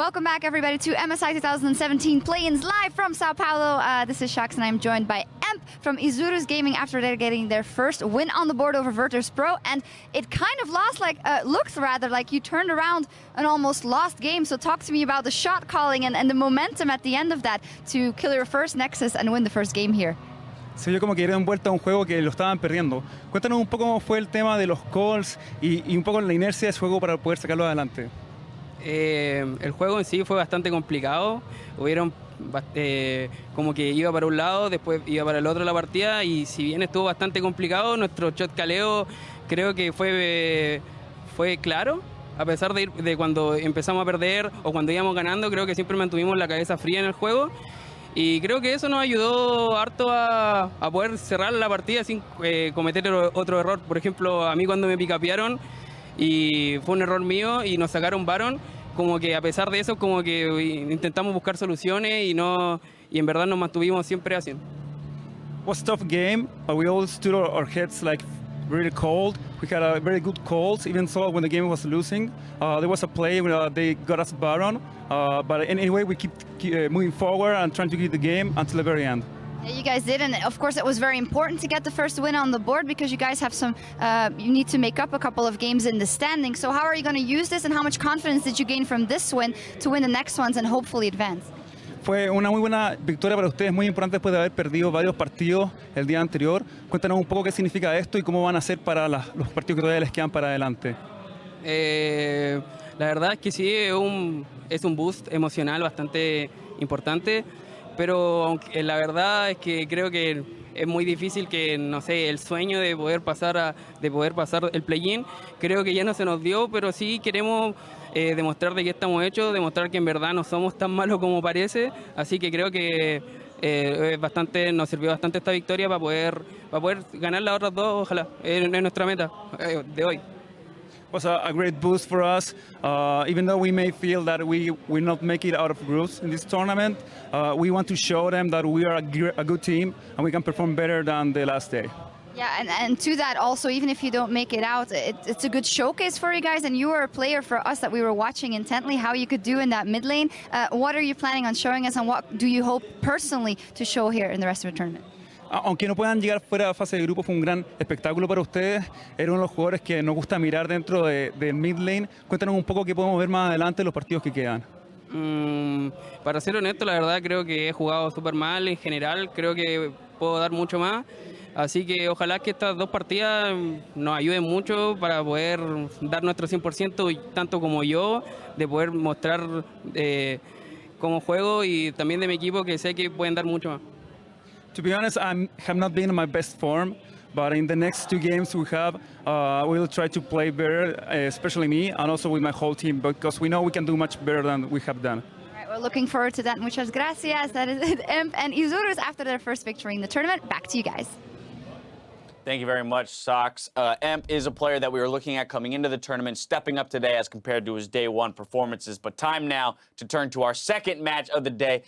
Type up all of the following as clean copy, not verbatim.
Welcome back, everybody, to MSI 2017 Play-ins live from Sao Paulo. This is Shax, and I'm joined by Emp from Isurus Gaming after they're getting their first win on the board over Virtus Pro. And it kind of looked rather like you turned around an almost lost game. So talk to me about the shot calling and the momentum at the end of that to kill your first Nexus and win the first game here. Se vio como que dieron vuelta a un juego que lo estaban perdiendo. Cuéntanos un poco cómo fue el tema de los calls y un poco la inercia de ese juego para poder sacarlo adelante. El juego en sí fue bastante complicado. Hubieron como que iba para un lado, después iba para el otro la partida, y si bien estuvo bastante complicado, nuestro shot caleo creo que fue claro. A pesar de cuando empezamos a perder o cuando íbamos ganando, creo que siempre mantuvimos la cabeza fría en el juego. Y creo que eso nos ayudó harto a poder cerrar la partida sin cometer otro error. Por ejemplo, a mí cuando me picapearon y fue un error mío y nos sacaron Baron, como que a pesar de eso, como que intentamos buscar soluciones y en verdad nos mantuvimos siempre haciendo. It was a tough game, but we all stood our heads like really cold. We had a very good calls, even so when the game was losing. There was a play where they got us Baron, but anyway we keep moving forward and trying to get the game until the very end. Yeah, you guys did, and of course it was very important to get the first win on the board because you guys have you need to make up a couple of games in the standing. So how are you going to use this, and how much confidence did you gain from this win to win the next ones and hopefully advance? Fue una muy buena victoria para ustedes, muy importante después de haber perdido varios partidos el día anterior. Cuéntanos un poco qué significa esto y cómo van a hacer para los partidos que todavía les quedan para adelante. La verdad es que sí, es un boost emocional bastante importante, pero la verdad es que creo que es muy difícil que, no sé, el sueño de poder pasar el play-in, creo que ya no se nos dio, pero sí queremos demostrar de qué estamos hechos, demostrar que en verdad no somos tan malos como parece, así que creo que nos sirvió bastante esta victoria para poder ganar las otras dos, ojalá, es nuestra meta de hoy. It was a great boost for us, even though we may feel that we will not make it out of groups in this tournament. We want to show them that we are a good team and we can perform better than the last day. Yeah, and to that also, even if you don't make it out, it's a good showcase for you guys, and you were a player for us that we were watching intently, how you could do in that mid lane. What are you planning on showing us, and what do you hope personally to show here in the rest of the tournament? Aunque no puedan llegar fuera de fase de grupo, fue un gran espectáculo para ustedes. Era uno de los jugadores que nos gusta mirar dentro del mid lane. Cuéntanos un poco qué podemos ver más adelante en los partidos que quedan. Para ser honesto, la verdad creo que he jugado súper mal en general. Creo que puedo dar mucho más. Así que ojalá que estas dos partidas nos ayuden mucho para poder dar nuestro 100%, tanto como yo, de poder mostrar cómo juego, y también de mi equipo, que sé que pueden dar mucho más. To be honest, I have not been in my best form, but in the next two games we have, we'll try to play better, especially me, and also with my whole team, because we know we can do much better than we have done. All right, we're looking forward to that. Muchas gracias. That is it. Emp and Isurus after their first victory in the tournament. Back to you guys. Thank you very much, Sox. Emp is a player that we were looking at coming into the tournament, stepping up today as compared to his day one performances. But time now to turn to our second match of the day,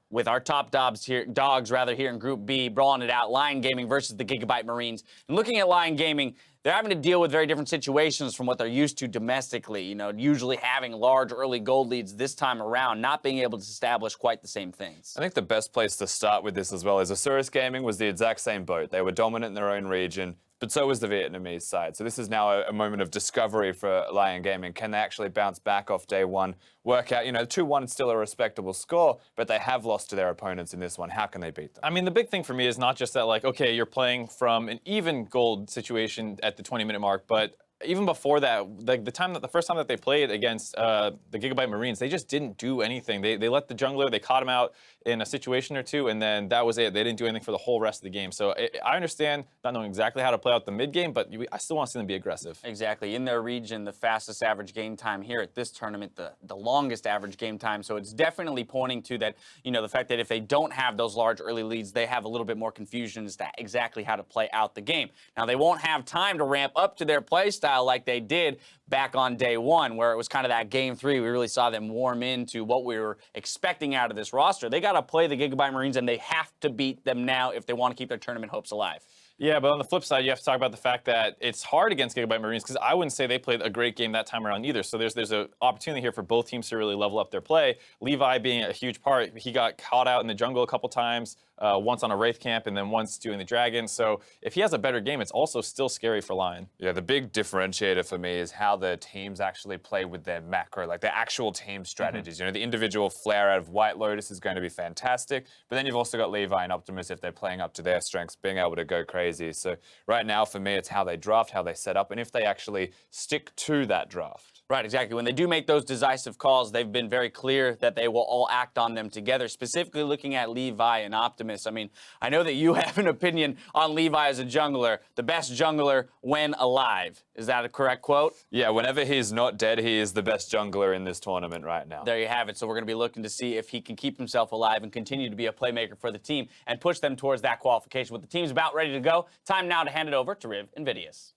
with our top dogs here in Group B, brawling it out, Lyon Gaming versus the GIGABYTE Marines. And looking at Lyon Gaming, they're having to deal with very different situations from what they're used to domestically. You know, usually having large early gold leads, this time around not being able to establish quite the same things. I think the best place to start with this as well is Isurus Gaming was the exact same boat. They were dominant in their own region, but so was the Vietnamese side. So this is now a moment of discovery for Lyon Gaming. Can they actually bounce back off day one, work out, 2-1 is still a respectable score, but they have lost to their opponents in this one. How can they beat them? I mean, the big thing for me is not just that, like, okay, you're playing from an even gold situation at the 20-minute mark, but even before that, like the first time that they played against the GIGABYTE Marines, they just didn't do anything. They let the jungler, they caught him out in a situation or two, and then that was it. They didn't do anything for the whole rest of the game. So I understand not knowing exactly how to play out the mid game, but I still want to see them be aggressive. Exactly. In their region, the fastest average game time here at this tournament, the longest average game time. So it's definitely pointing to that, the fact that if they don't have those large early leads, they have a little bit more confusion as to exactly how to play out the game. Now, they won't have time to ramp up to their play style like they did back on day one, where it was kind of that game three. We really saw them warm into what we were expecting out of this roster. They got to play the GIGABYTE Marines, and they have to beat them now if they want to keep their tournament hopes alive. Yeah, but on the flip side, you have to talk about the fact that it's hard against GIGABYTE Marines because I wouldn't say they played a great game that time around either. So there's an opportunity here for both teams to really level up their play. Levi being a huge part, he got caught out in the jungle a couple times, once on a Wraith camp and then once doing the Dragon. So if he has a better game, it's also still scary for Lyon. Yeah, the big differentiator for me is how the teams actually play with their macro, like their actual team strategies. You know, the individual flare out of White Lotus is going to be fantastic, but then you've also got Levi and Optimus, if they're playing up to their strengths, being able to go crazy. So right now, for me, it's how they draft, how they set up, and if they actually stick to that draft. Right, exactly. When they do make those decisive calls, they've been very clear that they will all act on them together, specifically looking at Levi and Optimus. I mean, I know that you have an opinion on Levi as a jungler, the best jungler when alive. Is that a correct quote? Yeah, whenever he's not dead, he is the best jungler in this tournament right now. There you have it. So we're going to be looking to see if he can keep himself alive and continue to be a playmaker for the team and push them towards that qualification. With the team's about ready to go, time now to hand it over to Riv and Vidius.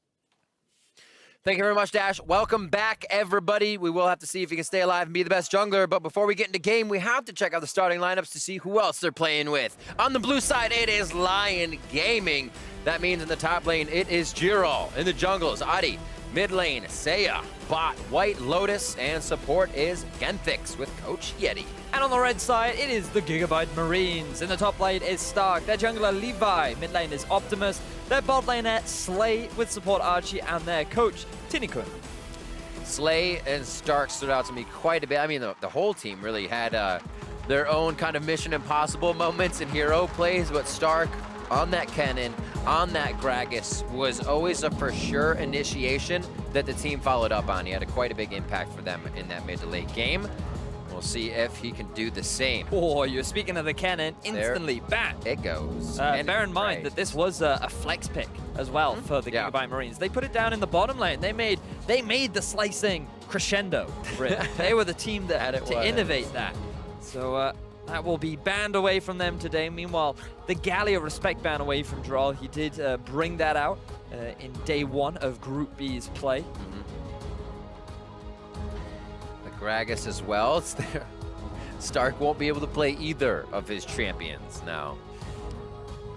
Thank you very much, Dash. Welcome back, everybody. We will have to see if he can stay alive and be the best jungler, but before we get into game, we have to check out the starting lineups to see who else they're playing with. On the blue side, it is Lyon Gaming. That means in the top lane, it is Giral. In the jungle is Adi. Mid lane, Seiya. Bot, White Lotus. And support is Genthix with Coach Yeti. And on the red side, it is the GIGABYTE Marines. In the top lane is Stark. Their jungler, Levi. Mid lane is Optimus. Their bot laner, Slay, with support Archie. And their coach, Tinikun. Slay and Stark stood out to me quite a bit. I mean, the whole team really had their own kind of Mission Impossible moments and hero plays, but Stark on that cannon, on that Gragas, was always a for sure initiation that the team followed up on. He had quite a big impact for them in that mid to late game. We'll see if he can do the same. Oh, you're speaking of the cannon, instantly back. It goes. Bear in mind that this was a flex pick as well for the GIGABYTE Marines. They put it down in the bottom lane. They made the slicing crescendo. They were the team that had to innovate that. So that will be banned away from them today. Meanwhile, the Gallia respect ban away from Giral. He did bring that out in day one of Group B's play. Gragas as well. It's there. Stark won't be able to play either of his champions now.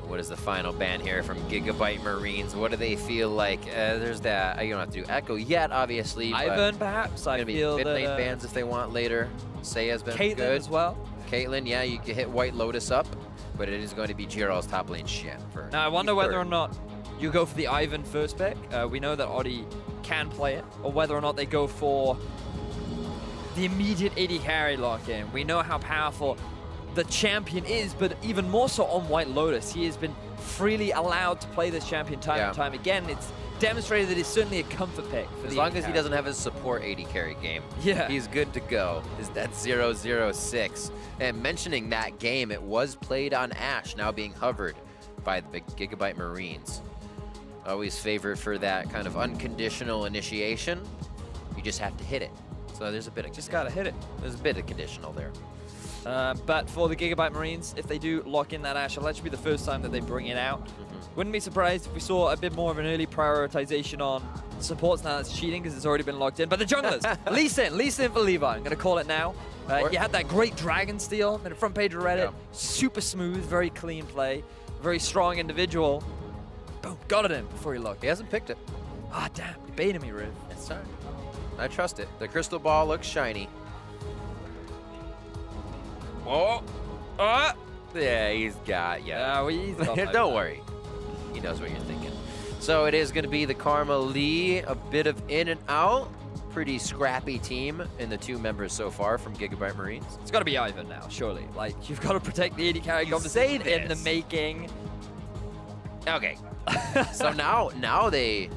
What is the final ban here from GIGABYTE Marines? What do they feel like? There's that. You don't have to do Echo yet, obviously. Ivern, perhaps. I feel mid lane that, bans if they want later. Seiya's been Caitlyn good as well. Caitlyn, yeah, you can hit White Lotus up, but it is going to be Giral's top lane shit. Now I wonder whether or not you go for the Ivern first pick. We know that Odi can play it, or whether or not they go for the immediate AD carry lock-in. We know how powerful the champion is, but even more so on White Lotus. He has been freely allowed to play this champion time and time again. It's demonstrated that it's certainly a comfort pick. For as long as he doesn't have his support AD carry game, he's good to go. Is that 0-0-6? And mentioning that game, it was played on Ashe, now being hovered by the GIGABYTE Marines. Always favored for that kind of unconditional initiation. You just have to hit it. So there's a bit of just gotta hit it. There's a bit of conditional there. But for the GIGABYTE Marines, if they do lock in that Ashe, it'll actually be the first time that they bring it out. Wouldn't be surprised if we saw a bit more of an early prioritization on supports. Now that's cheating because it's already been locked in. But the junglers, Lee Sin for Levi. I'm gonna call it now. You had that great Dragon Steal in the front page of Reddit. Super smooth, very clean play, very strong individual. Boom, got it in before he locked. He hasn't picked it. Ah, damn, you baited me, Riv. It's time. I trust it. The crystal ball looks shiny. Oh! Yeah, he's got he's got Don't worry. He knows what you're thinking. So it is going to be the Karma Lee, a bit of in and out. Pretty scrappy team in the two members so far from GIGABYTE Marines. It's got to be Ivern now, surely. Like, you've got to protect the AD carry conversation in the making. Okay. So now they...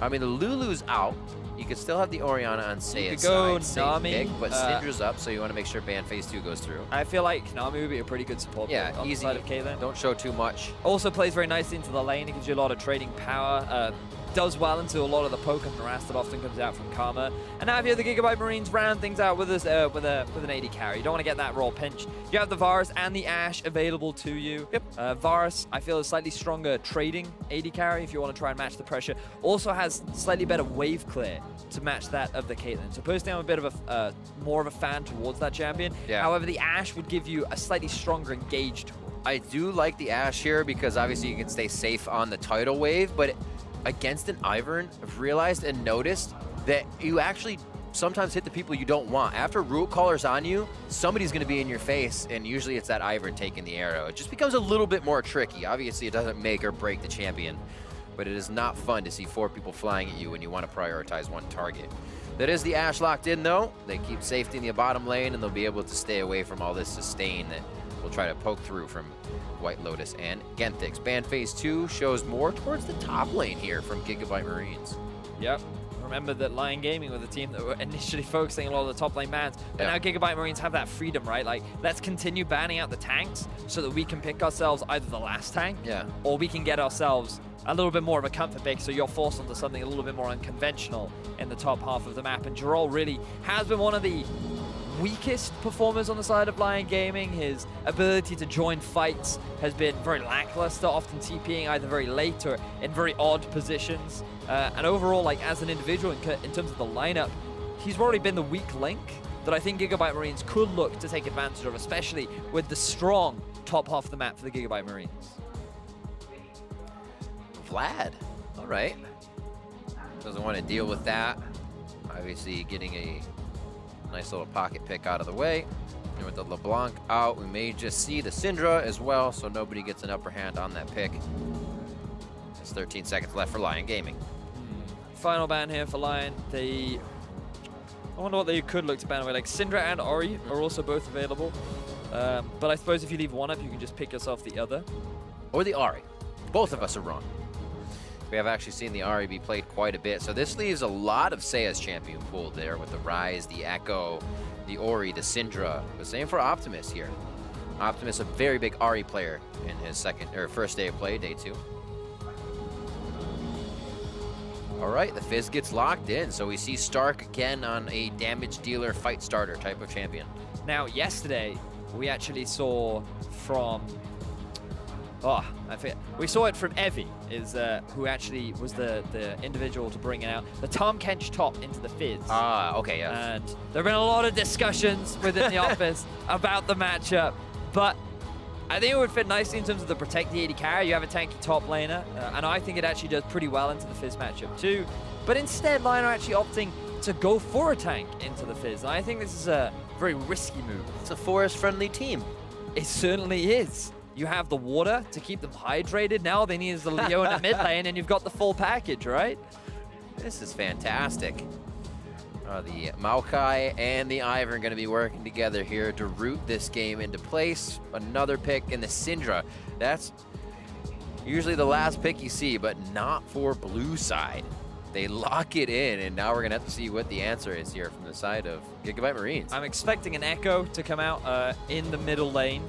I mean, the Lulu's out. You could still have the Orianna on Seiya's go side. Nami, pick, but Syndra's up, so you want to make sure ban phase 2 goes through. I feel like Nami would be a pretty good support pick on easy. the side of Caitlyn. Don't show too much. Also plays very nicely into the lane. It gives you a lot of trading power. Does well into a lot of the poke and harass that often comes out from Karma. And now if you have the GIGABYTE Marines round things out with us with an AD carry. You don't want to get that raw pinch. You have the Varus and the Ashe available to you. Varus, I feel, is slightly stronger trading AD carry if you want to try and match the pressure. Also has slightly better wave clear to match that of the Caitlyn. So personally, I'm a bit of more of a fan towards that champion. However, the Ashe would give you a slightly stronger engage tool. I do like the Ashe here because obviously you can stay safe on the tidal wave, but against an Ivern, I've realized and noticed that you actually sometimes hit the people you don't want. After Root Caller's on you, somebody's going to be in your face, and usually it's that Ivern taking the arrow. It just becomes a little bit more tricky. Obviously, it doesn't make or break the champion, but it is not fun to see 4 people flying at you when you want to prioritize one target. That is the Ashe locked in, though. They keep safety in the bottom lane, and they'll be able to stay away from all this sustain that will try to poke through from White Lotus and Genthix. Ban phase 2 shows more towards the top lane here from GIGABYTE Marines. Yep. Remember that Lyon Gaming were the team that were initially focusing a lot of the top lane bans, but now GIGABYTE Marines have that freedom, right? Like, let's continue banning out the tanks so that we can pick ourselves either the last tank, or we can get ourselves a little bit more of a comfort pick, so you're forced onto something a little bit more unconventional in the top half of the map. And Jarol really has been one of the weakest performers on the side of Lyon Gaming. His ability to join fights has been very lackluster, often TPing either very late or in very odd positions. And overall, like as an individual in terms of the lineup, he's already been the weak link that I think GIGABYTE Marines could look to take advantage of, especially with the strong top half of the map for the GIGABYTE Marines. Vlad, all right. Doesn't want to deal with that. Obviously getting a nice little pocket pick out of the way. And with the LeBlanc out, we may just see the Syndra as well, so nobody gets an upper hand on that pick. There's 13 seconds left for Lyon Gaming. Final ban here for Lyon. I wonder what they could look to ban away. Like Syndra and Ori are also both available. But I suppose if you leave one up, you can just pick yourself the other. Or the Ahri. Both of us are wrong. We have actually seen the Ahri be played quite a bit, so this leaves a lot of Seiya's champion pool there with the Ryze, the Echo, the Ori, the Syndra. The same for Optimus here. Optimus, a very big Ahri player in his first day of play, day 2. All right, the Fizz gets locked in, so we see Stark again on a damage dealer, fight starter type of champion. Now, yesterday, we actually saw from... I forget. We saw it from Evie, who actually was the individual to bring it out. The Tom Kench top into the Fizz. Okay, yes. And there have been a lot of discussions within the office about the matchup, but I think it would fit nicely in terms of the protect the AD carry. You have a tanky top laner, and I think it actually does pretty well into the Fizz matchup too. But instead, Lyon are actually opting to go for a tank into the Fizz. And I think this is a very risky move. It's a forest-friendly team. It certainly is. You have the water to keep them hydrated. Now all they need is the Lyon at mid lane, and you've got the full package, right? This is fantastic. The Maokai and the Ivern are going to be working together here to root this game into place. Another pick in the Syndra. That's usually the last pick you see, but not for blue side. They lock it in, and now we're going to have to see what the answer is here from the side of GIGABYTE Marines. I'm expecting an Echo to come out in the middle lane.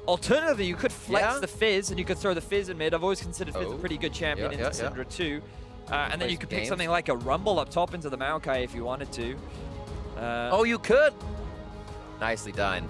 Alternatively, you could flex the Fizz, and you could throw the Fizz in mid. I've always considered Fizz a pretty good champion into Syndra too. And then you could pick something like a Rumble up top into the Maokai if you wanted to. You could. Nicely done.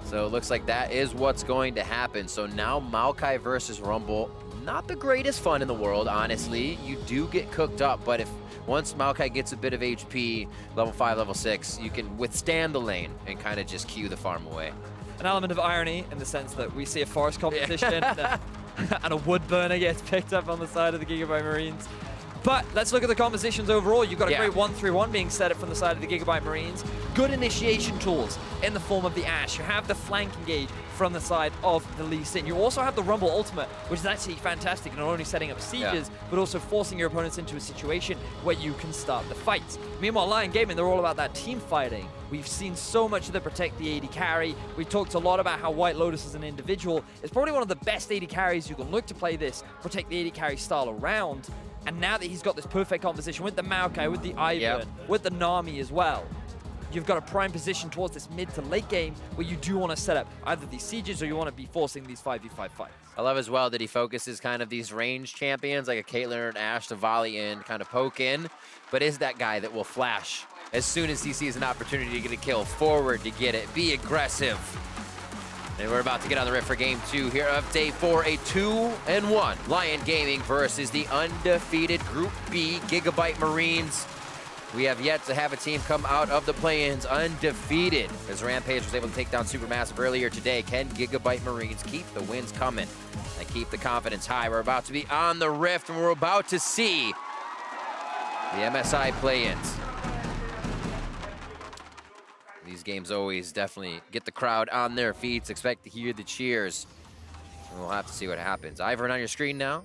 So it looks like that is what's going to happen. So now Maokai versus Rumble. Not the greatest fun in the world, honestly. You do get cooked up, but once Maokai gets a bit of HP, level 5, level 6, you can withstand the lane and kind of just queue the farm away. An element of irony in the sense that we see a forest competition and a wood burner gets picked up on the side of the GIGABYTE Marines. But let's look at the compositions overall. You've got a great 1-3-1 being set up from the side of the GIGABYTE Marines. Good initiation tools in the form of the Ashe. You have the flank engage from the side of the Lee Sin. You also have the Rumble ultimate, which is actually fantastic, not only setting up sieges, but also forcing your opponents into a situation where you can start the fights. Meanwhile, Lyon Gaming, they're all about that team fighting. We've seen so much of the protect the AD carry. We talked a lot about how White Lotus as an individual is probably one of the best AD carries you can look to play this protect the AD carry style around. And now that he's got this perfect composition with the Maokai, with the Ivern, with the Nami as well, you've got a prime position towards this mid to late game where you do want to set up either these sieges or you want to be forcing these 5v5 fights. I love as well that he focuses kind of these range champions like a Caitlyn or an Ashe to volley in, kind of poke in, but is that guy that will flash as soon as he sees an opportunity to get a kill, forward to get it, be aggressive. And we're about to get on the rip for game 2 here of day 4, a 2-1 Lyon Gaming versus the undefeated Group B GIGABYTE Marines. We have yet to have a team come out of the play-ins undefeated, as Rampage was able to take down Supermassive earlier today. Can GIGABYTE Marines keep the wins coming and keep the confidence high? We're about to be on the Rift, and we're about to see the MSI play-ins. These games always definitely get the crowd on their feet. Expect to hear the cheers. And we'll have to see what happens. Ivern on your screen now.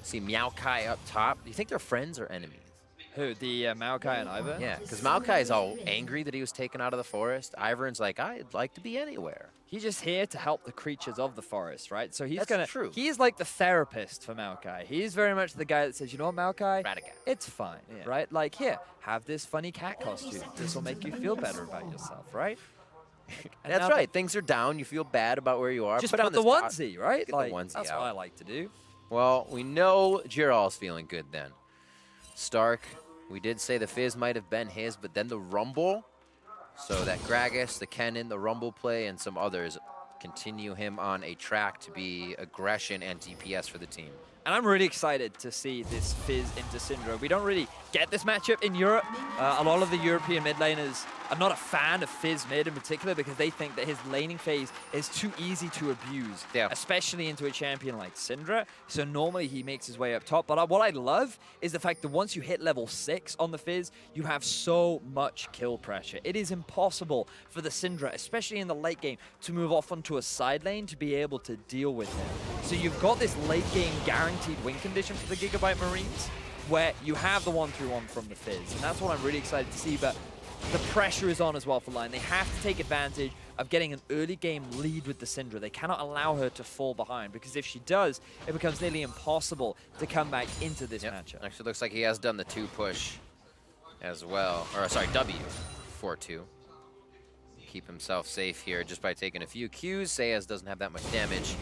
See Maokai up top. Do you think they're friends or enemies? Who, the Maokai and Ivern? Yeah, because Maokai is all angry that he was taken out of the forest. Ivern's like, I'd like to be anywhere. He's just here to help the creatures of the forest, right? So he's That's true. He's like the therapist for Maokai. He's very much the guy that says, you know what, Maokai? Radicat. It's fine, right? Like, here, have this funny cat costume. This will make you feel better about yourself, right? And That's now right. Things are down. You feel bad about where you are. Just put put on the this onesie, right? Get the Like, onesie that's out. what I like to do. Well, we know Jiral's feeling good then. Stark, we did say the Fizz might have been his, but then the Rumble. So that Gragas, the Kennen, the Rumble play, and some others continue him on a track to be aggression and DPS for the team. And I'm really excited to see this Fizz into Syndra. We don't really get this matchup in Europe. A lot of the European mid laners are not a fan of Fizz mid in particular because they think that his laning phase is too easy to abuse, especially into a champion like Syndra. So normally he makes his way up top. But what I love is the fact that once you hit level 6 on the Fizz, you have so much kill pressure. It is impossible for the Syndra, especially in the late game, to move off onto a side lane to be able to deal with him. So you've got this late game guaranteed win condition for the GIGABYTE Marines where you have the 1-3-1 from the Fizz. And that's what I'm really excited to see. But the pressure is on as well for Lyon. They have to take advantage of getting an early game lead with the Syndra. They cannot allow her to fall behind because if she does, it becomes nearly impossible to come back into this matchup. Actually looks like he has done the 2 push as well. Or sorry, W, 4-2. Keep himself safe here just by taking a few Qs. Sayas doesn't have that much damage.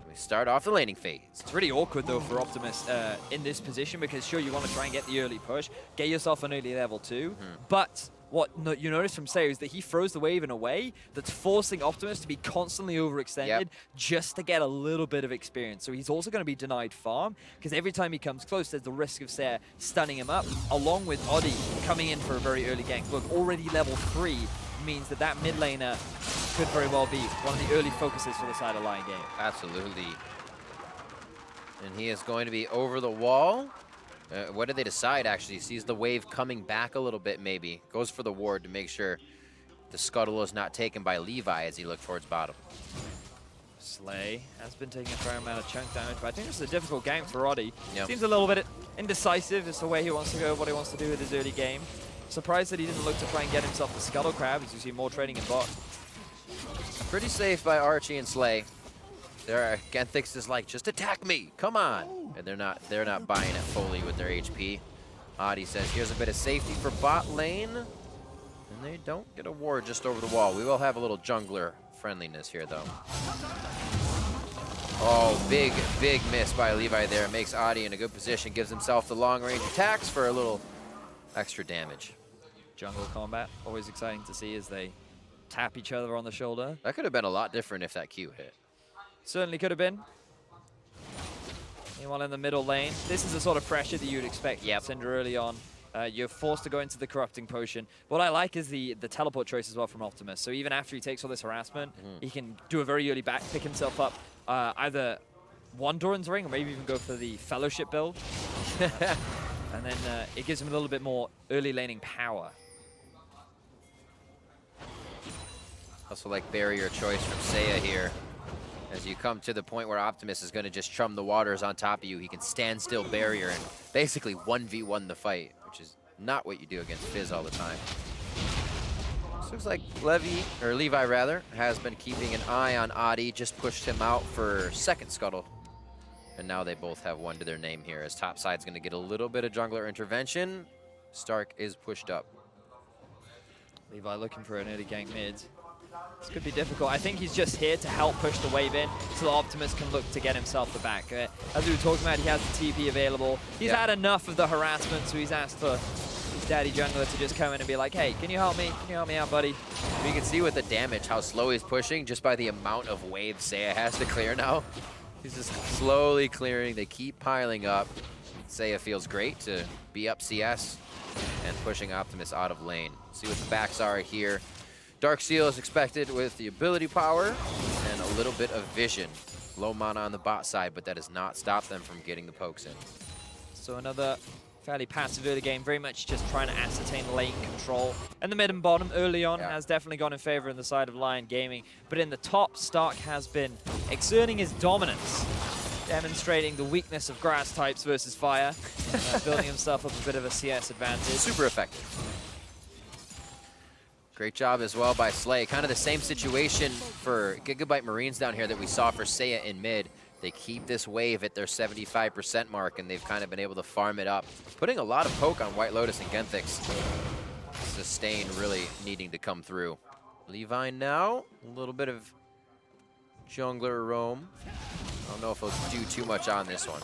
We start off the laning phase. It's really awkward though for Optimus in this position because sure you want to try and get the early push, get yourself an early level 2, but what you notice from Sayo is that he throws the wave in a way that's forcing Optimus to be constantly overextended just to get a little bit of experience. So he's also going to be denied farm because every time he comes close, there's the risk of Sayo stunning him up, along with Odi coming in for a very early gank. Look, already level 3 means that that mid laner could very well be one of the early focuses for the side of Lyon game. Absolutely. And he is going to be over the wall. What did they decide, actually? Sees the wave coming back a little bit, maybe. Goes for the ward to make sure the scuttle is not taken by Levi as he looks towards bottom. Slay has been taking a fair amount of chunk damage, but I think this is a difficult game for Roddy. Yep. Seems a little bit indecisive as to where he wants to go, what he wants to do with his early game. Surprised that he didn't look to try and get himself the Scuttle Crab, as you see more trading in bot. Pretty safe by Archie and Slay. Genthix is like, just attack me, come on. And they're not buying it fully with their HP. Adi says, here's a bit of safety for bot lane. And they don't get a ward just over the wall. We will have a little jungler friendliness here, though. Oh, big miss by Levi there. Makes Adi in a good position, gives himself the long-range attacks for a little extra damage. Jungle combat, always exciting to see as they tap each other on the shoulder. That could have been a lot different if that Q hit. Certainly could have been. Meanwhile, in the middle lane, this is the sort of pressure that you'd expect from Syndra early on. You're forced to go into the Corrupting Potion. What I like is the teleport choice as well from Optimus. So even after he takes all this harassment, he can do a very early back, pick himself up, either one Doran's Ring or maybe even go for the Fellowship build. And then it gives him a little bit more early laning power. Also like barrier choice from Seiya here. As you come to the point where Optimus is going to just chum the waters on top of you, he can stand still barrier and basically 1v1 the fight, which is not what you do against Fizz all the time. This looks like Levi rather, has been keeping an eye on Adi, just pushed him out for second scuttle. And now they both have one to their name here, as top side's going to get a little bit of jungler intervention. Stark is pushed up. Levi looking for an early gank mid. This could be difficult. I think he's just here to help push the wave in so that Optimus can look to get himself the back. As we were talking about, he has the TP available. He's had enough of the harassment, so he's asked for his daddy jungler to just come in and be like, hey, can you help me? Can you help me out, buddy? You can see with the damage how slow he's pushing just by the amount of waves Seiya has to clear now. He's just slowly clearing. They keep piling up. Seiya feels great to be up CS and pushing Optimus out of lane. See what the backs are here. Darksteel is expected with the ability power and a little bit of vision. Low mana on the bot side, but that does not stop them from getting the pokes in. So another fairly passive early game, very much just trying to ascertain lane control. And the mid and bottom early on has definitely gone in favor in the side of Lyon Gaming. But in the top, Stark has been exerting his dominance, demonstrating the weakness of grass types versus fire, building himself up a bit of a CS advantage. Super effective. Great job as well by Slay. Kind of the same situation for Gigabyte Marines down here that we saw for Seiya in mid. They keep this wave at their 75% mark, and they've kind of been able to farm it up, putting a lot of poke on White Lotus and Genthix. Sustain really needing to come through. Lyon now, a little bit of jungler roam. I don't know if he'll do too much on this one.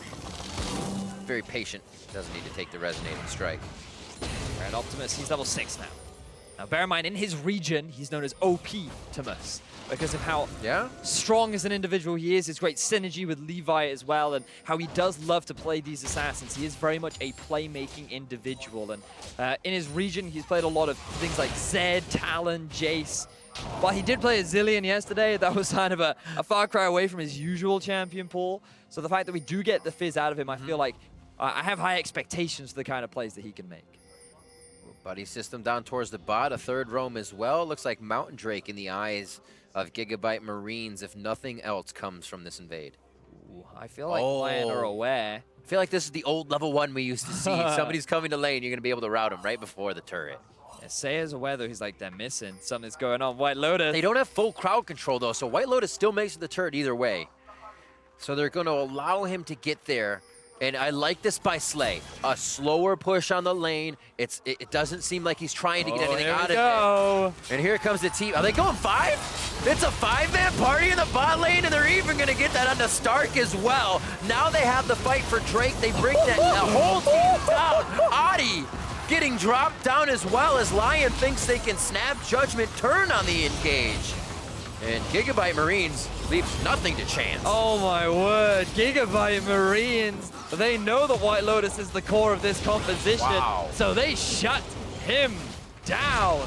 Very patient, doesn't need to take the resonating strike. Right, Optimus, he's level 6 now. Now, bear in mind, in his region, he's known as OP-Timus because of how strong as an individual he is, his great synergy with Levi as well, and how he does love to play these assassins. He is very much a playmaking individual, and in his region, he's played a lot of things like Zed, Talon, Jace. While he did play a Zillion yesterday, that was kind of a far cry away from his usual champion pool. So the fact that we do get the fizz out of him, I feel like I have high expectations for the kind of plays that he can make. Buddy system down towards the bot, a third roam as well. Looks like Mountain Drake in the eyes of Gigabyte Marines if nothing else comes from this invade. Ooh, I feel like Lyon are aware. I feel like this is the old level 1 we used to see. Somebody's coming to lane, you're going to be able to route him right before the turret. Yeah, Seiya's aware though, he's like, they're missing. Something's going on. White Lotus. They don't have full crowd control though, so White Lotus still makes it to the turret either way. So they're going to allow him to get there. And I like this by Slay. A slower push on the lane. It doesn't seem like he's trying to get anything out of it. And here comes the team. Are they going 5? It's a 5-man party in the bot lane, and they're even going to get that onto Stark as well. Now they have the fight for Drake. They bring the whole team down. Adi getting dropped down as well as Lyon thinks they can snap Judgment turn on the engage. And Gigabyte Marines leaves nothing to chance. Oh my word, Gigabyte Marines. They know that White Lotus is the core of this composition, so they shut him down.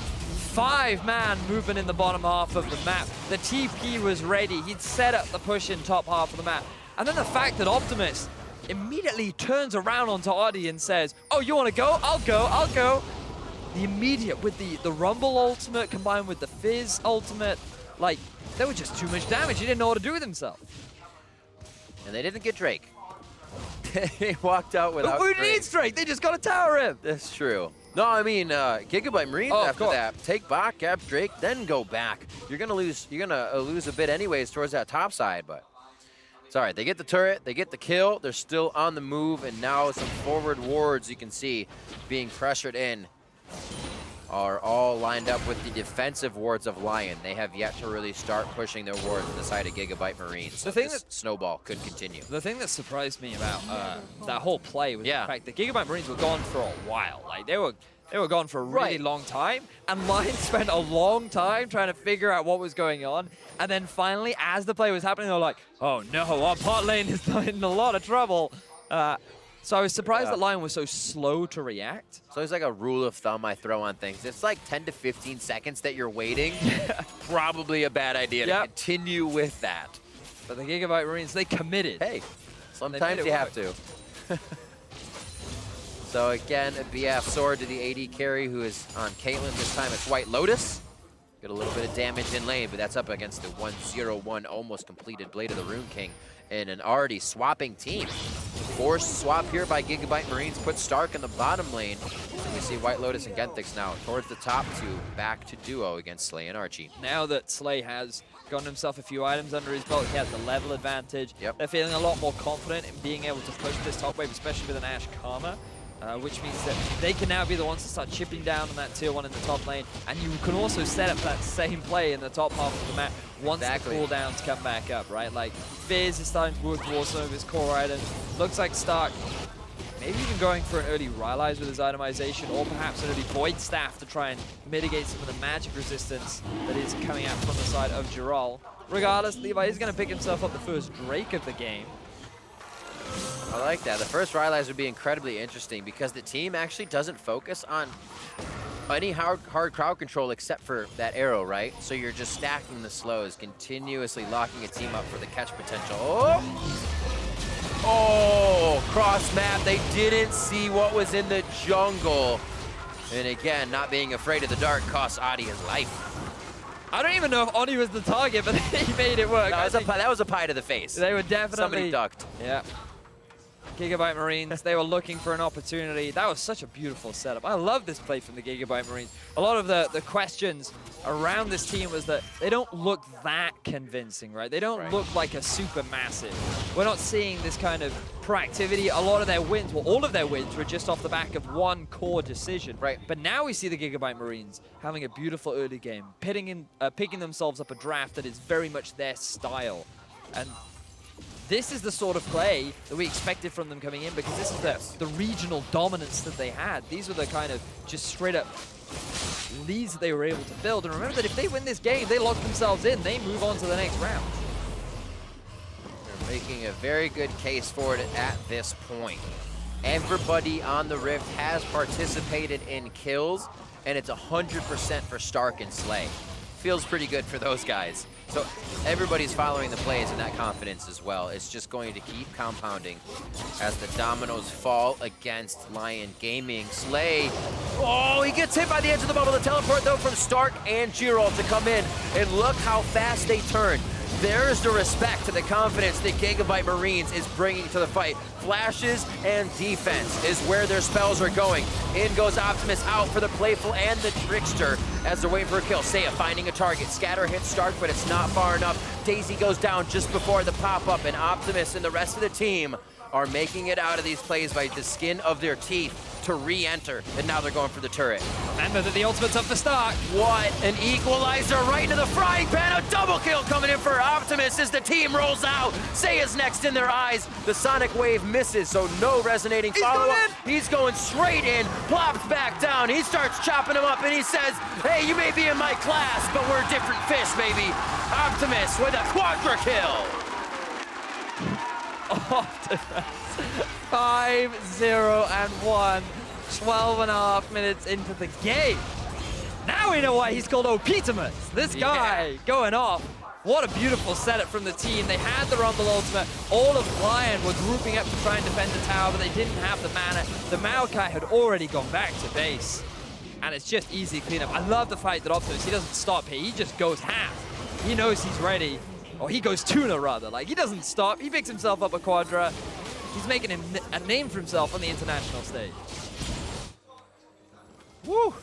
5-man movement in the bottom half of the map. The TP was ready. He'd set up the push in top half of the map. And then the fact that Optimus immediately turns around onto Adi and says, oh, you want to go? I'll go, I'll go. The immediate, with the Rumble ultimate combined with the Fizz ultimate, like, there was just too much damage. He didn't know what to do with himself. And they didn't get Drake. They walked out without Who Drake. needs Drake? They just got to tower him. That's true. No, I mean, Gigabyte Marines after that. Take back, cap Drake, then go back. You're gonna lose a bit anyways towards that top side, but it's all right. They get the turret, they get the kill, they're still on the move, and now some forward wards you can see being pressured in are all lined up with the defensive wards of Lyon. They have yet to really start pushing their wards to the side of Gigabyte Marines. So this snowball could continue. The thing that surprised me about that whole play was the fact that Gigabyte Marines were gone for a while. Like, they were gone for a really long time, and Lyon spent a long time trying to figure out what was going on. And then finally, as the play was happening, they were like, oh no, our bot lane is in a lot of trouble. So I was surprised that Lyon was so slow to react. So it's like a rule of thumb I throw on things. It's like 10 to 15 seconds that you're waiting. Probably a bad idea to continue with that. But the Gigabyte Marines, they committed. Hey, sometimes you have to. So again, a BF sword to the AD carry who is on Caitlyn. This time it's White Lotus. Get a little bit of damage in lane, but that's up against the 1-0-1 almost completed Blade of the Rune King in an already swapping team. Forced swap here by Gigabyte Marines, put Stark in the bottom lane. And we see White Lotus and Genthix now towards the top two, back to duo against Slay and Archie. Now that Slay has gotten himself a few items under his belt, he has the level advantage. They're feeling a lot more confident in being able to push this top wave, especially with an Ashe Karma. Which means that they can now be the ones to start chipping down on that tier 1 in the top lane. And you can also set up that same play in the top half of the map once the cooldowns come back up, right? Like, Fizz is starting to work towards some of his core items. Looks like Stark maybe even going for an early Rylai's with his itemization, or perhaps an early Void Staff to try and mitigate some of the magic resistance that is coming out from the side of Giral. Regardless, Levi is going to pick himself up the first Drake of the game. I like that. The first Rylai's would be incredibly interesting because the team actually doesn't focus on any hard crowd control except for that arrow, right? So you're just stacking the slows, continuously locking a team up for the catch potential. Oh, cross map. They didn't see what was in the jungle. And again, not being afraid of the dark costs Adi his life. I don't even know if Oni was the target, but he made it work. That was a pie to the face. They were definitely... Somebody ducked. Yeah. GIGABYTE Marines, they were looking for an opportunity. That was such a beautiful setup. I love this play from the GIGABYTE Marines. A lot of the questions around this team was that they don't look that convincing, right? They don't look like a super massive. We're not seeing this kind of proactivity. A lot of their wins, well, all of their wins were just off the back of one core decision. Right. But now we see the GIGABYTE Marines having a beautiful early game, picking themselves up a draft that is very much their style. And this is the sort of play that we expected from them coming in, because this is the regional dominance that they had. These were the kind of just straight up leads that they were able to build. And remember that if they win this game, they lock themselves in, they move on to the next round. They're making a very good case for it at this point. Everybody on the Rift has participated in kills, and it's 100% for Stark and Slay. Feels pretty good for those guys. So everybody's following the plays and that confidence as well. It's just going to keep compounding as the dominoes fall against Lyon Gaming. Slay, oh, he gets hit by the edge of the bubble. The teleport though from Stark and Girald to come in. And look how fast they turn. There's the respect to the confidence that GIGABYTE Marines is bringing to the fight. Flashes and defense is where their spells are going. In goes Optimus, out for the Playful and the Trickster as they're waiting for a kill. Seiya finding a target. Scatter hits Stark, but it's not far enough. Daisy goes down just before the pop-up, and Optimus and the rest of the team are making it out of these plays by the skin of their teeth to re-enter, and now they're going for the turret. Remember that the ultimate's up for Stark. What an equalizer right into the frying pan. A double kill coming in for Optimus as the team rolls out. Seiya's next in their eyes. The Sonic Wave misses, so no resonating follow-up. He's going straight in, plops back down. He starts chopping him up, and he says, hey, you may be in my class, but we're different fish, baby. Optimus with a quadra kill. Optimus. 5-0-1. 12.5 minutes into the game. Now we know why he's called Optimus. This guy going off. What a beautiful setup from the team. They had the Rumble ultimate. All of Lyon were grouping up to try and defend the tower, but they didn't have the mana. The Maokai had already gone back to base. And it's just easy cleanup. I love the fact that Optimus, he doesn't stop here. He just goes half. He knows he's ready. Or he goes tuna, rather. Like, he doesn't stop. He picks himself up a quadra. He's making a name for himself on the international stage. Woo!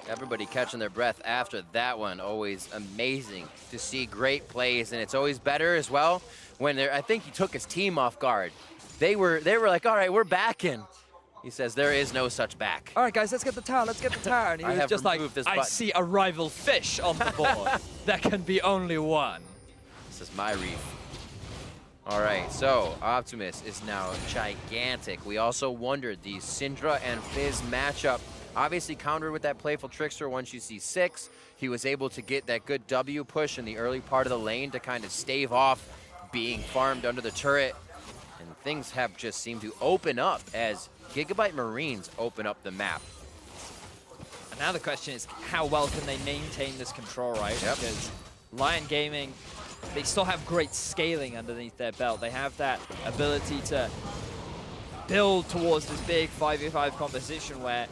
Everybody catching their breath after that one. Always amazing to see great plays, and it's always better as well when I think he took his team off guard. They were like, all right, we're back in. He says there is no such back. All right, guys, let's get the tower. Let's get the tower. And he was just like, I see a rival fish on the board. There can be only one. This is my reef. All right, so Optimus is now gigantic. We also wondered the Syndra and Fizz matchup. Obviously countered with that Playful Trickster once you see 6. He was able to get that good W push in the early part of the lane to kind of stave off being farmed under the turret. And things have just seemed to open up as GIGABYTE Marines open up the map. And now the question is, how well can they maintain this control, right? Yep. Because Lyon Gaming, they still have great scaling underneath their belt. They have that ability to build towards this big 5v5 composition where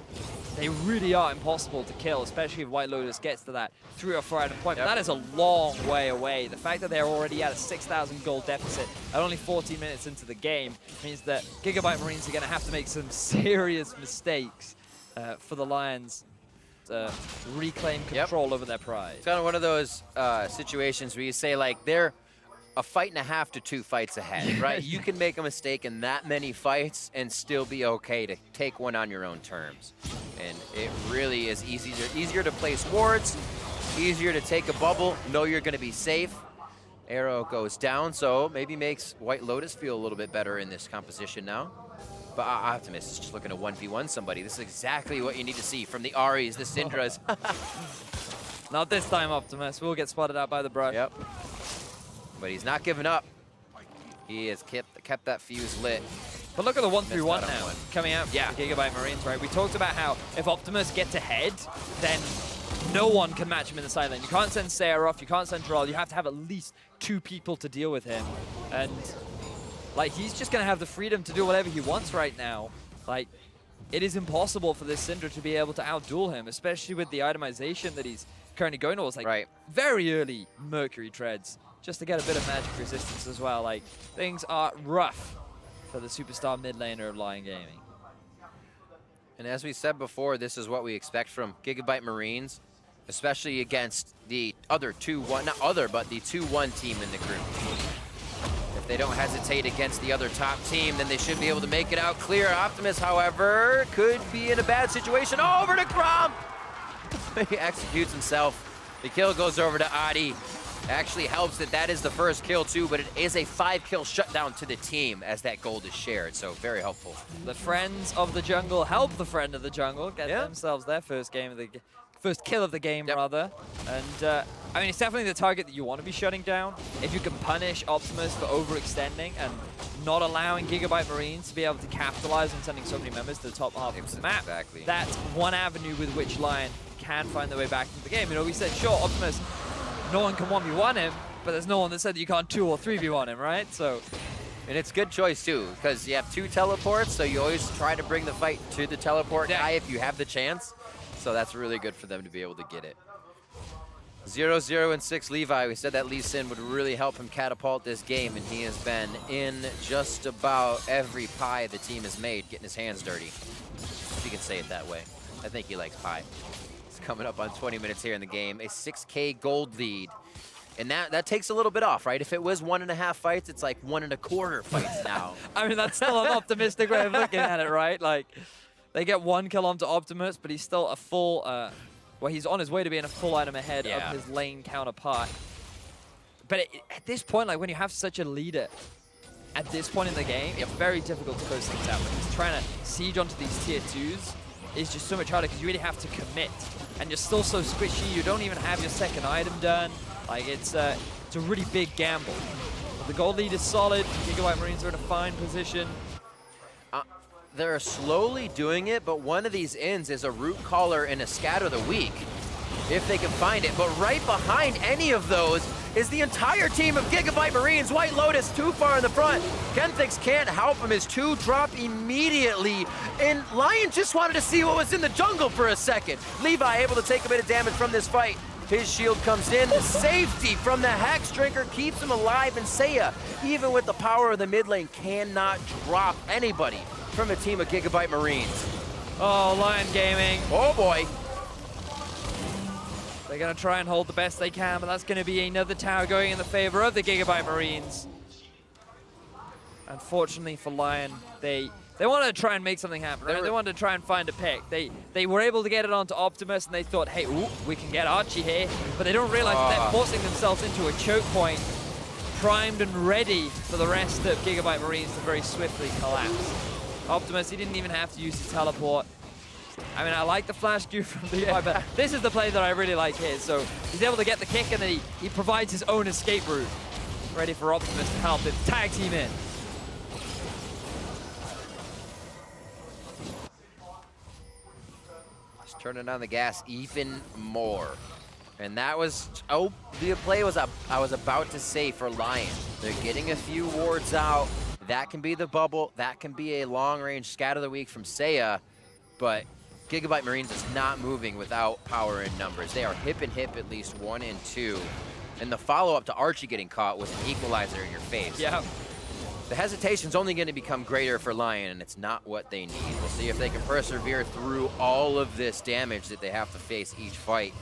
they really are impossible to kill, especially if White Lotus gets to that 3 or 4 item point. But that is a long way away. The fact that they're already at a 6,000 gold deficit at only 14 minutes into the game means that GIGABYTE Marines are going to have to make some serious mistakes for the Lions to reclaim control over their prize. It's kind of one of those situations where you say, like, they're a fight and a half to 2 fights ahead, right? You can make a mistake in that many fights and still be okay to take one on your own terms. And it really is easier to place wards, easier to take a bubble, know you're going to be safe. Arrow goes down, so maybe makes White Lotus feel a little bit better in this composition now. But Optimus is just looking to 1v1 somebody. This is exactly what you need to see from the Aries, the Syndras. Not this time, Optimus. We'll get spotted out by the brush. Yep. But he's not giving up. He has kept kept that fuse lit. But look at the 1-3-1 Missed out on now one. coming out from Yeah. the Gigabyte Marines, right? We talked about how if Optimus gets ahead, then no one can match him in the side lane. You can't send Sarah off, you can't send Terrell, you have to have at least 2 people to deal with him. And like, he's just gonna have the freedom to do whatever he wants right now. Like, it is impossible for this Syndra to be able to outduel him, especially with the itemization that he's currently going towards. Like, very early Mercury treads, just to get a bit of magic resistance as well. Like, things are rough for the superstar mid laner of Lyon Gaming. And as we said before, this is what we expect from Gigabyte Marines, especially against the other 2-1, not other, but the 2-1 team in the group. If they don't hesitate against the other top team, then they should be able to make it out clear. Optimus, however, could be in a bad situation. Oh, over to Grump! He executes himself. The kill goes over to Adi. Actually helps that that is the first kill too, but it is a 5-kill shutdown to the team as that gold is shared, so very helpful. The friends of the jungle help the friend of the jungle get themselves their first kill of the game, rather. And I mean, it's definitely the target that you want to be shutting down. If you can punish Optimus for overextending and not allowing Gigabyte Marines to be able to capitalize on sending so many members to the top half of the map, that's one avenue with which Lyon can find their way back into the game. You know, we said, sure, Optimus, no one can 1v1 him, but there's no one that said that you can't 2 or 3v1 him, right? So, and it's good choice too, because you have 2 teleports, so you always try to bring the fight to the teleport guy if you have the chance. So that's really good for them to be able to get it. 0-0 and 6 Levi. We said that Lee Sin would really help him catapult this game, and he has been in just about every pie the team has made, getting his hands dirty. If you can say it that way. I think he likes pie. It's coming up on 20 minutes here in the game. A 6K gold lead. And that takes a little bit off, right? If it was 1.5 fights, it's like 1.25 fights now. I mean, that's still an optimistic way of looking at it, right? Like, they get 1 kill onto Optimus, but he's still a full, well, he's on his way to being a full item ahead of his lane counterpart. But at this point, like, when you have such a leader, at this point in the game, it's very difficult to close things out. Because trying to siege onto these tier 2s is just so much harder because you really have to commit. And you're still so squishy, you don't even have your second item done. Like, it's a really big gamble. But the gold lead is solid. Gigabyte Marines are in a fine position. They're slowly doing it, but one of these ends is a root caller and a scatter the weak, if they can find it. But right behind any of those is the entire team of Gigabyte Marines. White Lotus too far in the front. Genthix can't help him. His 2 drop immediately. And Lyon just wanted to see what was in the jungle for a second. Levi able to take a bit of damage from this fight. His shield comes in. The safety from the Hex Drinker keeps him alive. And Seiya, even with the power of the mid lane, cannot drop anybody from a team of Gigabyte Marines. Oh, Lyon Gaming. Oh boy. They're going to try and hold the best they can, but that's going to be another tower going in the favor of the Gigabyte Marines. Unfortunately for Lyon, they wanted to try and make something happen, right? They wanted to try and find a pick. They were able to get it onto Optimus, and they thought, hey, ooh, we can get Archie here. But they don't realize that they're forcing themselves into a choke point, primed and ready for the rest of Gigabyte Marines to very swiftly collapse. Optimus, he didn't even have to use his teleport. I mean, I like the flash Q from the but this is the play that I really like here. So he's able to get the kick, and then he provides his own escape route. Ready for Optimus to help him tag team in. Just turning down the gas even more. And that was, the play was I was about to say for Lyon. They're getting a few wards out. That can be the bubble. That can be a long-range scatter of the week from Seiya. But Gigabyte Marines is not moving without power in numbers. They are hip and hip at least 1 and 2. And the follow-up to Archie getting caught was an equalizer in your face. Yeah. The hesitation's only going to become greater for Lyon, and it's not what they need. We'll see if they can persevere through all of this damage that they have to face each fight.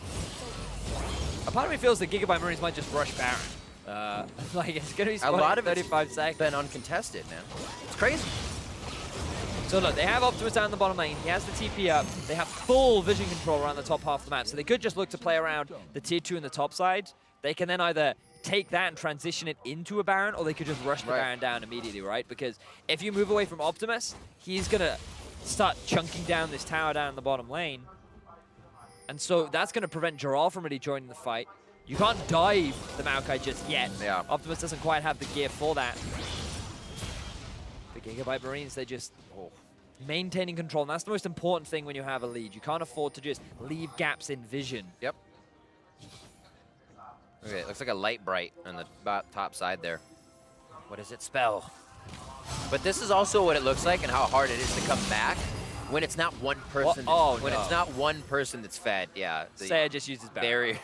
A part of me feels that Gigabyte Marines might just rush Baron. Like, it's going to be a lot of 35 seconds. Been uncontested, man. It's crazy. So look, they have Optimus down the bottom lane. He has the TP up. They have full vision control around the top half of the map. So they could just look to play around the tier 2 in the top side. They can then either take that and transition it into a Baron, or they could just rush the Baron down immediately, right? Because if you move away from Optimus, he's going to start chunking down this tower down in the bottom lane. And so that's going to prevent Jarl from really joining the fight. You can't dive the Maokai just yet. Yeah. Optimus doesn't quite have the gear for that. Gigabyte Marines, they just maintaining control. And that's the most important thing when you have a lead. You can't afford to just leave gaps in vision. Yep. Okay, it looks like a light bright on the top side there. What does it spell? But this is also what it looks like and how hard it is to come back when it's not one person. When it's not one person that's fed. Yeah. Saya just uses barrier.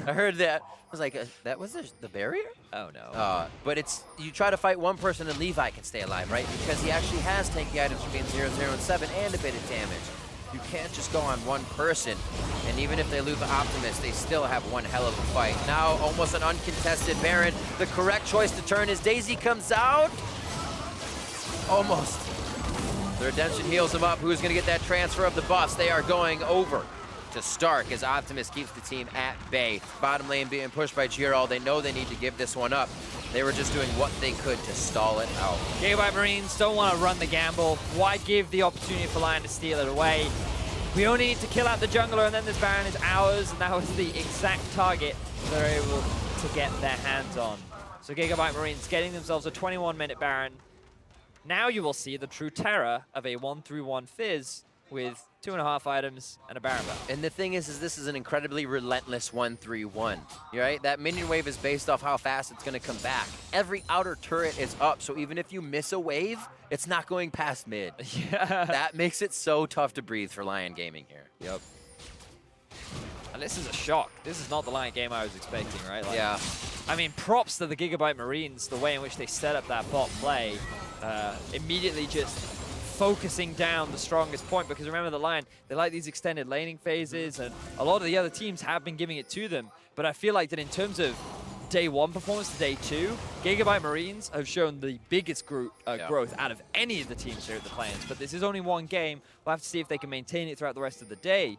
I heard that. I was like, that was the barrier? Oh no. But it's you try to fight one person and Levi can stay alive, right? Because he actually has tanky items from being 0, 0, and 7 and a bit of damage. You can't just go on one person, and even if they lose the Optimus, they still have one hell of a fight. Now, almost an uncontested Baron. The correct choice to turn is Daisy comes out. Almost. The Redemption heals him up. Who's going to get that transfer of the buffs? They are going over to Stark as Optimus keeps the team at bay. Bottom lane being pushed by Girald. They know they need to give this one up. They were just doing what they could to stall it out. Gigabyte Marines don't want to run the gamble. Why give the opportunity for Lyon to steal it away? We only need to kill out the jungler, and then this Baron is ours, and that was the exact target they're able to get their hands on. So Gigabyte Marines getting themselves a 21-minute Baron. Now you will see the true terror of a 1-3-1 Fizz with 2.5 items and a Baron buff. And the thing is this is an incredibly relentless 1-3-1, right? That minion wave is based off how fast it's going to come back. Every outer turret is up, so even if you miss a wave, it's not going past mid. Yeah. That makes it so tough to breathe for Lyon Gaming here. Yep. And this is a shock. This is not the Lyon game I was expecting, right? Like, yeah. I mean, props to the Gigabyte Marines, the way in which they set up that bot play. Immediately just focusing down the strongest point, because remember the Lyon, they like these extended laning phases, and a lot of the other teams have been giving it to them. But I feel like that in terms of day 1 performance to day 2, Gigabyte Marines have shown the biggest growth out of any of the teams here at the play-ins. But this is only one game. We'll have to see if they can maintain it throughout the rest of the day.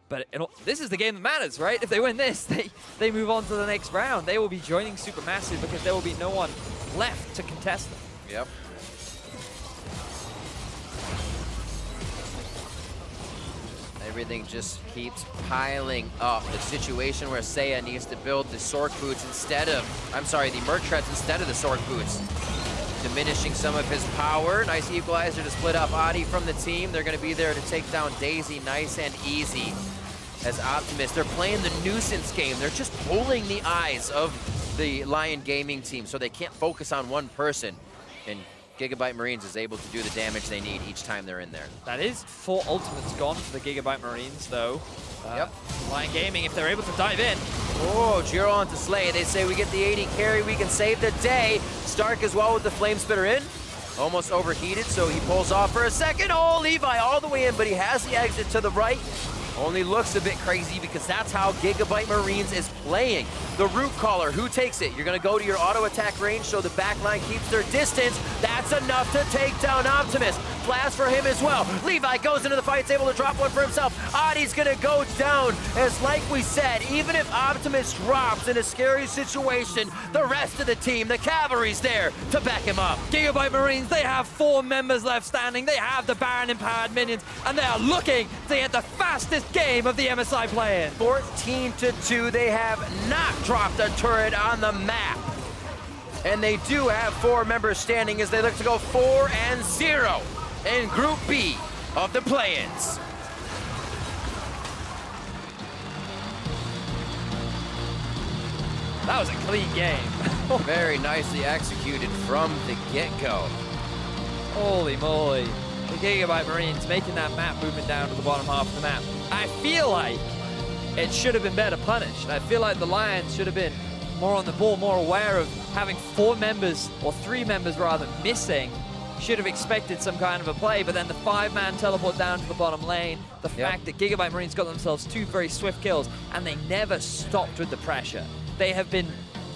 But this is the game that matters, right? If they win this, they move on to the next round. They will be joining Supermassive because there will be no one left to contest them. Yep. Everything just keeps piling up. The situation where Saya needs to build the Sork Boots instead of, I'm sorry, the Merc Treads instead of the Sork Boots. Diminishing some of his power. Nice equalizer to split up Adi from the team. They're going to be there to take down Daisy nice and easy. As Optimus, they're playing the nuisance game. They're just pulling the eyes of the Lyon Gaming team so they can't focus on one person. And Gigabyte Marines is able to do the damage they need each time they're in there. That is 4 ultimates gone for the Gigabyte Marines, though. Yep. Lyon Gaming, if they're able to dive in. Oh, Giro onto Slay. They say we get the 80 carry, we can save the day. Stark as well with the Flame Spitter in. Almost overheated, so he pulls off for a second. Oh, Levi all the way in, but he has the exit to the right. Only looks a bit crazy because that's how Gigabyte Marines is playing. The Root Caller, who takes it? You're going to go to your auto attack range so the backline keeps their distance. That's enough to take down Optimus. Blast for him as well. Levi goes into the fight, able to drop one for himself. Adi's going to go down. As like we said, even if Optimus drops in a scary situation, the rest of the team, the cavalry's there to back him up. Gigabyte Marines, they have 4 members left standing. They have the Baron empowered minions, and they are looking to get the fastest game of the MSI play-in. 14-2, they have not dropped a turret on the map. And they do have 4 members standing as they look to go 4-0 in Group B of the play-ins. That was a clean game. Very nicely executed from the get-go. Holy moly. The Gigabyte Marines making that map movement down to the bottom half of the map. I feel like it should have been better punished. I feel like the Lions should have been more on the ball, more aware of having 4 members, or 3 members rather, missing. Should have expected some kind of a play, but then the 5-man teleport down to the bottom lane, the fact that Gigabyte Marines got themselves 2 very swift kills, and they never stopped with the pressure. They have been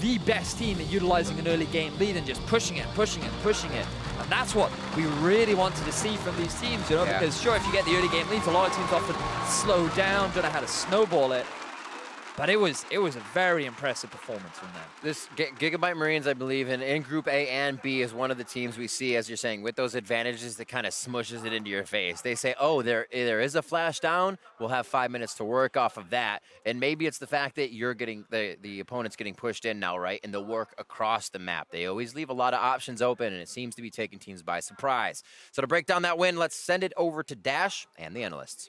the best team at utilizing an early game lead and just pushing it, pushing it, pushing it. And that's what we really wanted to see from these teams, you know, because sure, if you get the early game leads, a lot of teams often slow down, don't know how to snowball it. But it was a very impressive performance from them. This Gigabyte Marines, I believe, in Group A and B is one of the teams we see, as you're saying, with those advantages that kind of smushes it into your face. They say, oh, there is a flash down. We'll have 5 minutes to work off of that. And maybe it's the fact that you're getting the opponent's getting pushed in now, right? And they'll work across the map. They always leave a lot of options open, and it seems to be taking teams by surprise. So to break down that win, let's send it over to Dash and the analysts.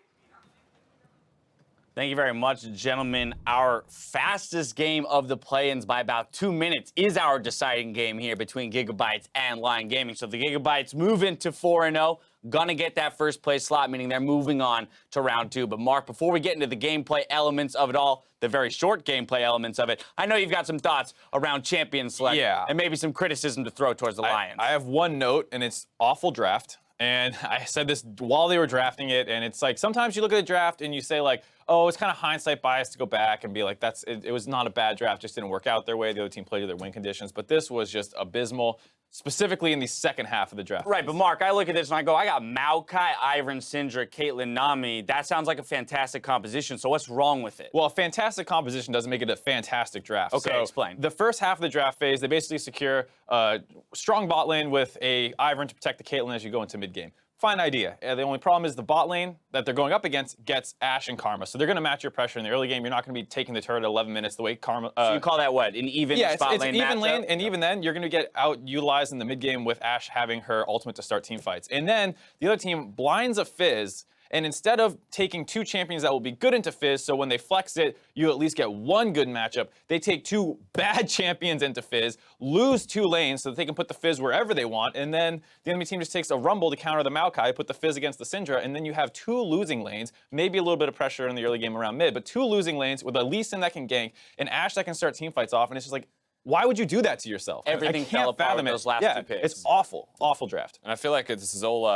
Thank you very much, gentlemen. Our fastest game of the play-ins by about 2 minutes is our deciding game here between Gigabytes and Lyon Gaming. So the Gigabytes move into 4-0, gonna get that first place slot, meaning they're moving on to round 2. But Mark, before we get into the gameplay elements of it all, the very short gameplay elements of it, I know you've got some thoughts around champion select and maybe some criticism to throw towards the Lions. I have one note, and it's awful draft. And I said this while they were drafting it, and it's like sometimes you look at a draft and you say like, oh, it's kind of hindsight bias to go back and be like, it was not a bad draft, just didn't work out their way. The other team played to their win conditions, but this was just abysmal, specifically in the second half of the draft. Right, but Mark, I look at this and I go, I got Maokai, Ivern, Syndra, Caitlyn, Nami. That sounds like a fantastic composition, so what's wrong with it? Well, a fantastic composition doesn't make it a fantastic draft. Okay, so explain. The first half of the draft phase, they basically secure a strong bot lane with a Ivern to protect the Caitlyn as you go into mid-game. Fine idea. The only problem is the bot lane that they're going up against gets Ashe and Karma. So they're going to match your pressure in the early game. You're not going to be taking the turret at 11 minutes the way Karma... so you call that what? An even spot lane it's even matchup? lane, and even then, you're going to get out-utilized in the mid-game with Ashe having her ultimate to start team fights. And then the other team blinds a Fizz, and instead of taking 2 champions that will be good into Fizz, so when they flex it, you at least get 1 good matchup, they take 2 bad champions into Fizz, lose 2 lanes so that they can put the Fizz wherever they want, and then the enemy team just takes a Rumble to counter the Maokai, put the Fizz against the Syndra, and then you have 2 losing lanes, maybe a little bit of pressure in the early game around mid, but 2 losing lanes with a Lee Sin that can gank, and Ashe that can start team fights off, and it's just like, why would you do that to yourself? Everything fell apart with those last 2 picks. It's awful, awful draft. And I feel like this is all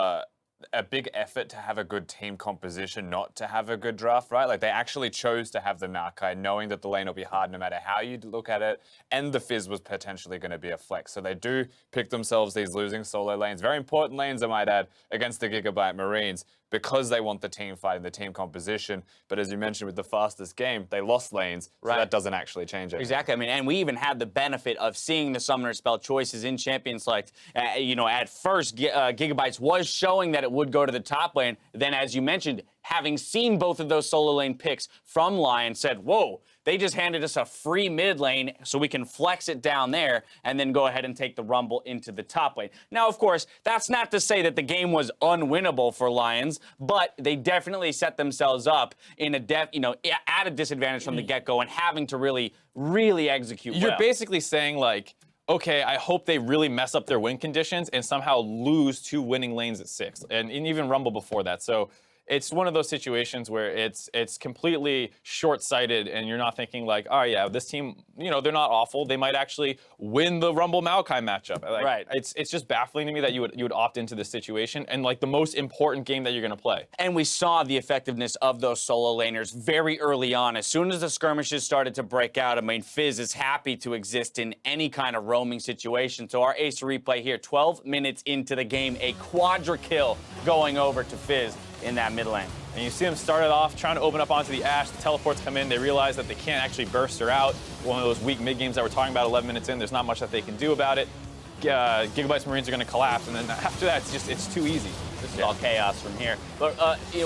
a big effort to have a good team composition, not to have a good draft, right? Like, they actually chose to have the Maokai, knowing that the lane will be hard no matter how you look at it, and the Fizz was potentially going to be a flex. So they do pick themselves these losing solo lanes, very important lanes, I might add, against the Gigabyte Marines, because they want the team fight and the team composition. But as you mentioned with the fastest game, they lost lanes, so that doesn't actually change it. Exactly. I mean, and we even had the benefit of seeing the summoner spell choices in Champion Select. You know, at first, Gigabytes was showing that it would go to the top lane. Then, as you mentioned, having seen both of those solo lane picks from Lyon, said, whoa, they just handed us a free mid lane so we can flex it down there and then go ahead and take the Rumble into the top lane. Now, of course, that's not to say that the game was unwinnable for Lions, but they definitely set themselves up in at a disadvantage from the get-go and having to really, really execute well. You're basically saying, like, okay, I hope they really mess up their win conditions and somehow lose 2 winning lanes at 6, and even Rumble before that. So it's one of those situations where it's completely short-sighted, and you're not thinking like, oh yeah, this team, you know, they're not awful. They might actually win the Rumble Maokai matchup. Like, right. It's just baffling to me that you would opt into this situation and like the most important game that you're going to play. And we saw the effectiveness of those solo laners very early on. As soon as the skirmishes started to break out, I mean, Fizz is happy to exist in any kind of roaming situation. So our ace replay here, 12 minutes into the game, a quadra kill going over to Fizz in that mid lane. And you see them started off trying to open up onto the Ashe. The teleports come in. They realize that they can't actually burst her out. One of those weak mid games that we're talking about 11 minutes in. There's not much that they can do about it. Gigabyte's Marines are going to collapse. And then after that, it's too easy. This is all chaos from here. But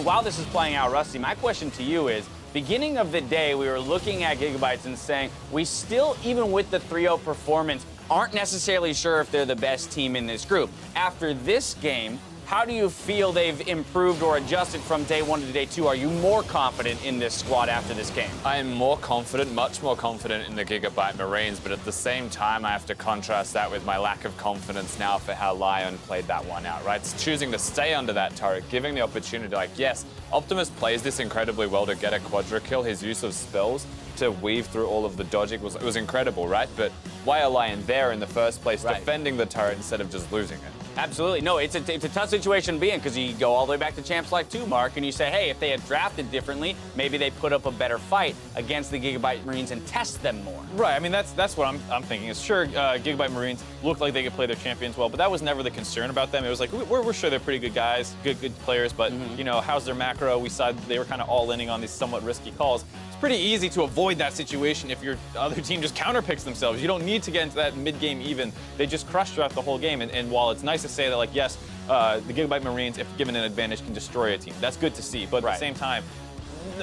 while this is playing out, Rusty, my question to you is, beginning of the day, we were looking at Gigabytes and saying, we still, even with the 3-0 performance, aren't necessarily sure if they're the best team in this group. After this game, how do you feel they've improved or adjusted from day 1 to day 2? Are you more confident in this squad after this game? I am more confident, much more confident in the Gigabyte Marines, but at the same time, I have to contrast that with my lack of confidence now for how Lyon played that one out, right? It's choosing to stay under that turret, giving the opportunity, like, yes, Optimus plays this incredibly well to get a quadra kill. His use of spells to weave through all of the dodging was incredible, right? But why are Lyon there in the first place, defending the turret instead of just losing it? Absolutely. No, it's a tough situation to be in because you go all the way back to Champs Life 2, Mark, and you say, hey, if they had drafted differently, maybe they put up a better fight against the GIGABYTE Marines and test them more. Right. I mean, that's what I'm thinking. Is sure, GIGABYTE Marines looked like they could play their champions well, but that was never the concern about them. It was like we're sure they're pretty good guys, good players, but you know, how's their macro? We saw they were kind of all inning on these somewhat risky calls. It's pretty easy to avoid that situation if your other team just counterpicks themselves. You don't need to get into that mid-game even. They just crush throughout the whole game. And while it's nice to say that, like, yes, the GIGABYTE Marines, if given an advantage, can destroy a team. That's good to see. But at the same time,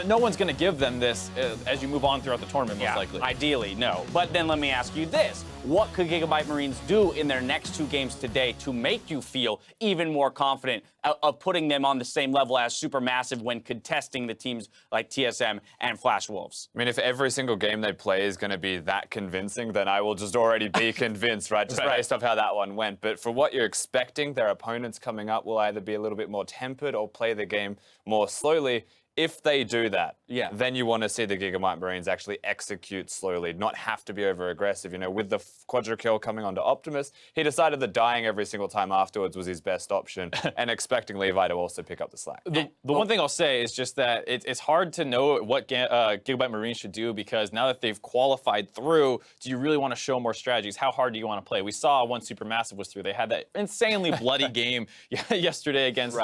no one's going to give them this as you move on throughout the tournament, most likely. Ideally, no. But then let me ask you this. What could GIGABYTE Marines do in their next 2 games today to make you feel even more confident of putting them on the same level as Supermassive when contesting the teams like TSM and Flash Wolves? I mean, if every single game they play is going to be that convincing, then I will just already be convinced, right? Just based off how that one went. But for what you're expecting, their opponents coming up will either be a little bit more tempered or play the game more slowly. If they do that, then you want to see the GIGABYTE Marines actually execute slowly, not have to be over-aggressive. You know, with the quadra kill coming onto Optimus, he decided that dying every single time afterwards was his best option, and expecting Levi to also pick up the slack. The one thing I'll say is just that it's hard to know what GIGABYTE Marines should do, because now that they've qualified through, do you really want to show more strategies? How hard do you want to play? We saw once Supermassive was through, they had that insanely bloody game yesterday against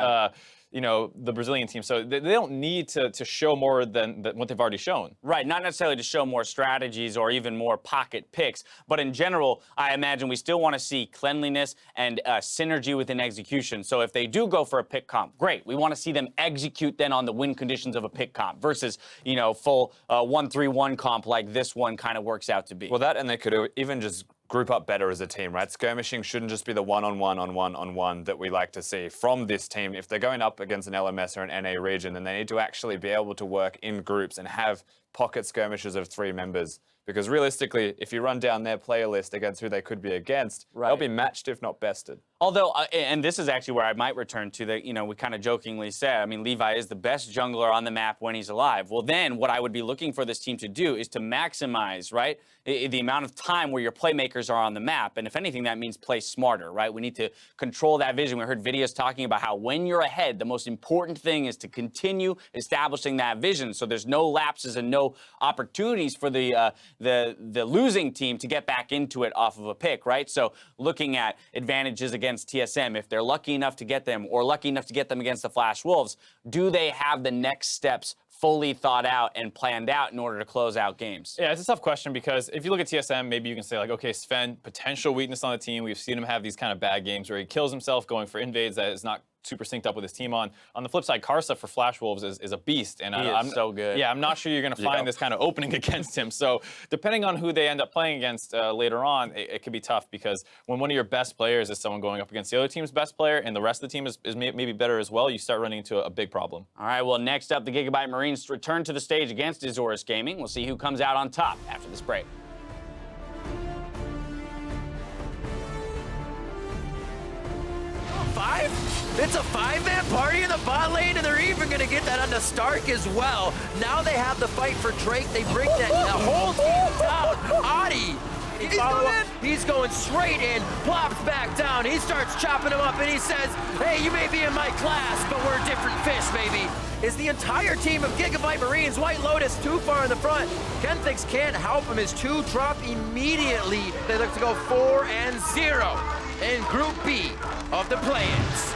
you know, the Brazilian team. So they don't need to show more than what they've already shown. Right, not necessarily to show more strategies or even more pocket picks, but in general, I imagine we still want to see cleanliness and synergy within execution. So if they do go for a pick comp, great. We want to see them execute then on the win conditions of a pick comp versus, you know, full 1-3-1 comp like this one kind of works out to be. Well, that, and they could even just group up better as a team, right? Skirmishing shouldn't just be the one-on-one that we like to see from this team. If they're going up against an LMS or an NA region, then they need to actually be able to work in groups and have pocket skirmishes of 3 members. Because realistically, if you run down their player list against who they could be against, they'll be matched if not bested. Although, and this is actually where I might return to the, you know, we kind of jokingly said, I mean, Levi is the best jungler on the map when he's alive. Well, then what I would be looking for this team to do is to maximize, right, the amount of time where your playmakers are on the map. And if anything, that means play smarter, right? We need to control that vision. We heard videos talking about how when you're ahead, the most important thing is to continue establishing that vision so there's no lapses and no opportunities for the losing team to get back into it off of a pick, right? So looking at advantages against TSM, if they're lucky enough to get them or lucky enough to get them against the Flash Wolves, do they have the next steps fully thought out and planned out in order to close out games? Yeah, it's a tough question because if you look at TSM, maybe you can say like, okay, Sven, potential weakness on the team. We've seen him have these kind of bad games where he kills himself going for invades that is not super synced up with his team on. On the flip side, Karsa for Flash Wolves is a beast. And I'm so good. Yeah, I'm not sure you're going to find this kind of opening against him. So depending on who they end up playing against later on, it could be tough because when one of your best players is someone going up against the other team's best player and the rest of the team is maybe better as well, you start running into a big problem. All right, well, next up, the GIGABYTE Marines return to the stage against Azorus Gaming. We'll see who comes out on top after this break. It's a 5-man party in the bot lane, and they're even going to get that onto Stark as well. Now they have the fight for Drake. They bring the whole team down. Adi, he's going straight in, plops back down. He starts chopping him up, and he says, hey, you may be in my class, but we're a different fish, baby. Is the entire team of GIGABYTE Marines, White Lotus too far in the front. Kenthix can't help him. His 2 drop immediately. They look to go 4-0 in Group B of the play-ins.